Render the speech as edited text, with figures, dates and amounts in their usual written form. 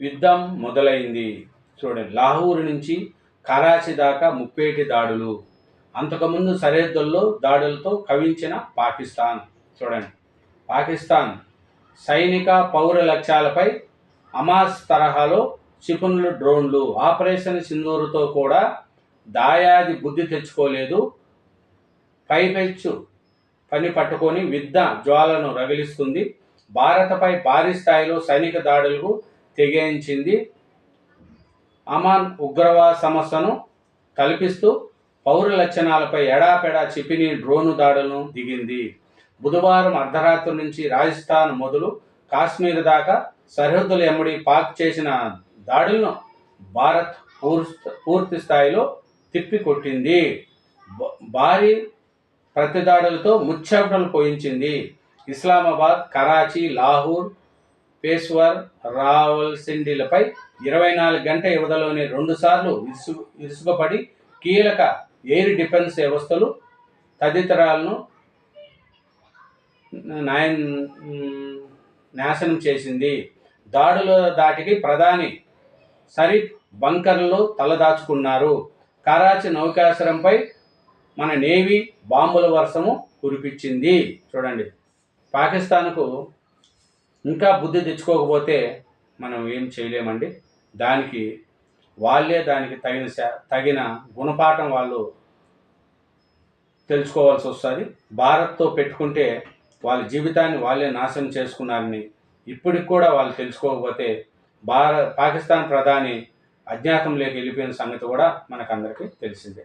యుద్ధం మొదలైంది. చూడండి, లాహోర్ నుంచి కరాచీ దాకా ముప్పేటి దాడులు. అంతకుముందు సరిహద్దుల్లో దాడులతో కవించిన పాకిస్తాన్. చూడండి, పాకిస్తాన్ సైనిక పౌర లక్ష్యాలపై అమాస్ తరహాలో క్షిపణులు, డ్రోన్లు. ఆపరేషన్ సింధూరుతో కూడా దాయాది బుద్ధి తెచ్చుకోలేదు. పైపెచ్చు పని పట్టుకొని యుద్ధ జ్వాలను రగిలిస్తుంది. భారత్పై భారీ స్థాయిలో సైనిక దాడులకు తెగించింది. అమాన్ ఉగ్రవాద సమస్యను కల్పిస్తూ పౌర లక్షణాలపై ఎడాపెడా క్షిపణి, డ్రోను దాడులను దిగింది. బుధవారం అర్ధరాత్రి నుంచి రాజస్థాన్ మొదలు కాశ్మీర్ దాకా సరిహద్దుల ఎమ్మడి పాక్ చేసిన దాడులను భారత్ పూర్తి స్థాయిలో తిప్పికొట్టింది. భారీ ప్రతిదాడులతో ముచ్చెమటలు పోయించింది. ఇస్లామాబాద్, కరాచీ, లాహోర్, పేష్వర్, రావల్సిండిలపై 24 గంటల వ్యవధిలోనే 2 సార్లు ఇరుసుకుపడి కీలక ఎయిర్ డిఫెన్స్ వ్యవస్థలు తదితరాలను నాశనం చేసింది. దాడుల దాటికి ప్రధాని షరీఫ్ బంకర్లో తలదాచుకున్నారు. కరాచీ నౌకాశ్రయంపై మన నేవీ బాంబుల వర్షము కురిపించింది. చూడండి, పాకిస్తాన్కు ఇంకా బుద్ధి తెచ్చుకోకపోతే మనం ఏం చేయలేమండి. దానికి తగిన గుణపాఠం వాళ్ళు తెలుసుకోవాల్సి వస్తుంది. భారత్తో పెట్టుకుంటే వాళ్ళ జీవితాన్ని వాళ్ళే నాశనం చేసుకున్నారని ఇప్పటికి కూడా వాళ్ళు తెలుసుకోకపోతే పాకిస్తాన్ ప్రధాని అజ్ఞాతంలోకి వెళ్ళిపోయిన సంగతి కూడా మనకందరికీ తెలిసిందే.